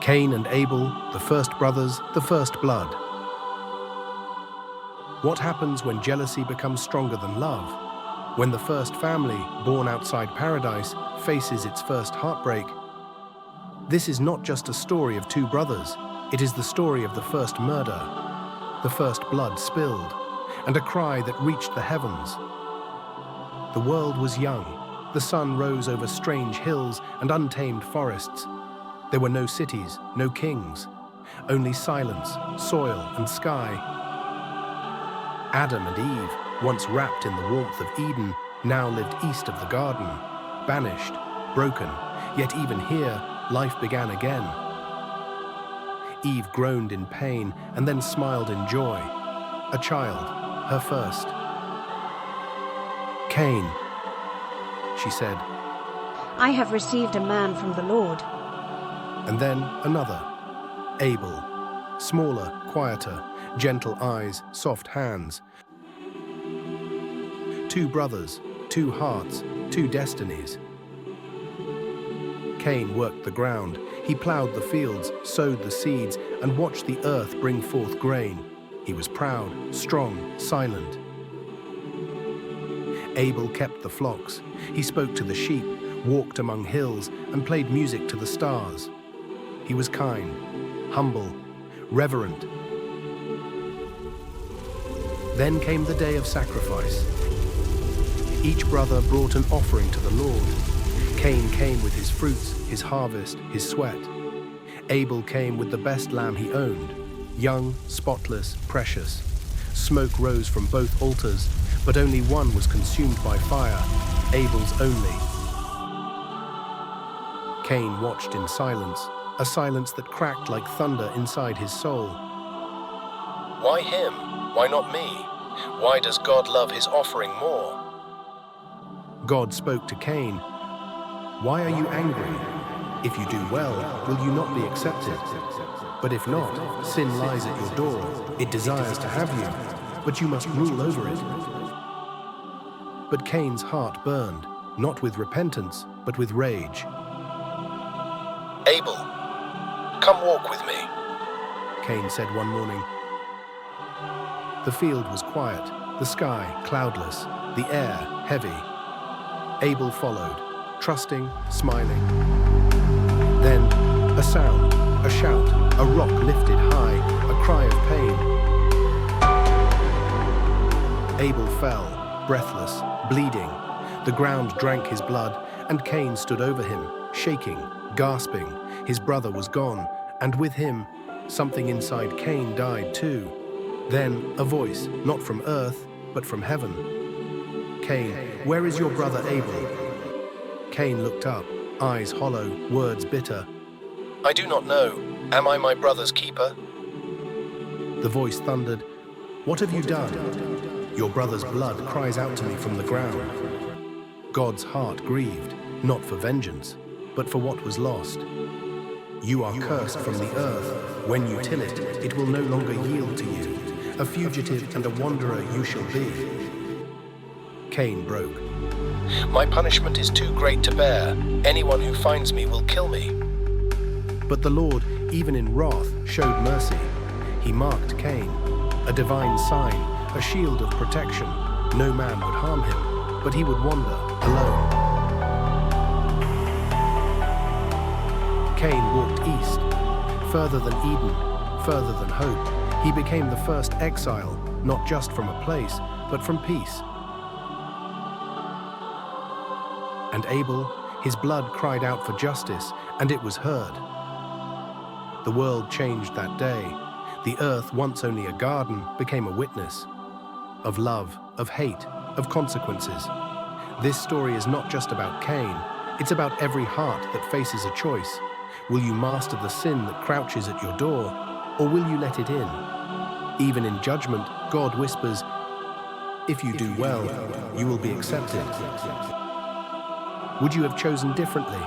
Cain and Abel, the first brothers, the first blood. What happens when jealousy becomes stronger than love? When the first family, born outside paradise, faces its first heartbreak? This is not just a story of two brothers, it is the story of the first murder, the first blood spilled, and a cry that reached the heavens. The world was young. The sun rose over strange hills and untamed forests. There were no cities, no kings, only silence, soil, and sky. Adam and Eve, once wrapped in the warmth of Eden, now lived east of the garden, banished, broken, yet even here, life began again. Eve groaned in pain and then smiled in joy. A child, her first. Cain, she said. I have received a man from the Lord. And then another, Abel, smaller, quieter, gentle eyes, soft hands. Two brothers, two hearts, two destinies. Cain worked the ground. He plowed the fields, sowed the seeds, and watched the earth bring forth grain. He was proud, strong, silent. Abel kept the flocks. He spoke to the sheep, walked among hills, and played music to the stars. He was kind, humble, reverent. Then came the day of sacrifice. Each brother brought an offering to the Lord. Cain came with his fruits, his harvest, his sweat. Abel came with the best lamb he owned, young, spotless, precious. Smoke rose from both altars, but only one was consumed by fire, Abel's only. Cain watched in silence, a silence that cracked like thunder inside his soul. Why him? Why not me? Why does God love his offering more? God spoke to Cain. Why are you angry? If you do well, will you not be accepted? But if not, sin lies at your door. It desires to have you, but you must rule over it. But Cain's heart burned, not with repentance, but with rage. Abel, come walk with me, Cain said one morning. The field was quiet, the sky cloudless, the air heavy. Abel followed, trusting, smiling. Then, a sound, a shout, a rock lifted high, a cry of pain. Abel fell, breathless, bleeding. The ground drank his blood, and Cain stood over him, shaking, gasping. His brother was gone, and with him, something inside Cain died too. Then, a voice, not from earth, but from heaven. Cain, where is your brother Abel? Cain looked up, eyes hollow, words bitter. I do not know. Am I my brother's keeper? The voice thundered, what have you done? Your brother's blood cries out to me from the ground. God's heart grieved, not for vengeance, but for what was lost. You are cursed from the earth. When you till it, it will no longer yield to you. A fugitive and a wanderer you shall be. Cain broke. My punishment is too great to bear. Anyone who finds me will kill me. But the Lord, even in wrath, showed mercy. He marked Cain, a divine sign, a shield of protection. No man would harm him, but he would wander alone. Cain walked east, further than Eden, further than hope. He became the first exile, not just from a place, but from peace. And Abel, his blood cried out for justice, and it was heard. The world changed that day. The earth, once only a garden, became a witness of love, of hate, of consequences. This story is not just about Cain, it's about every heart that faces a choice. Will you master the sin that crouches at your door, or will you let it in? Even in judgment, God whispers, if you do well, you will be accepted. Would you have chosen differently?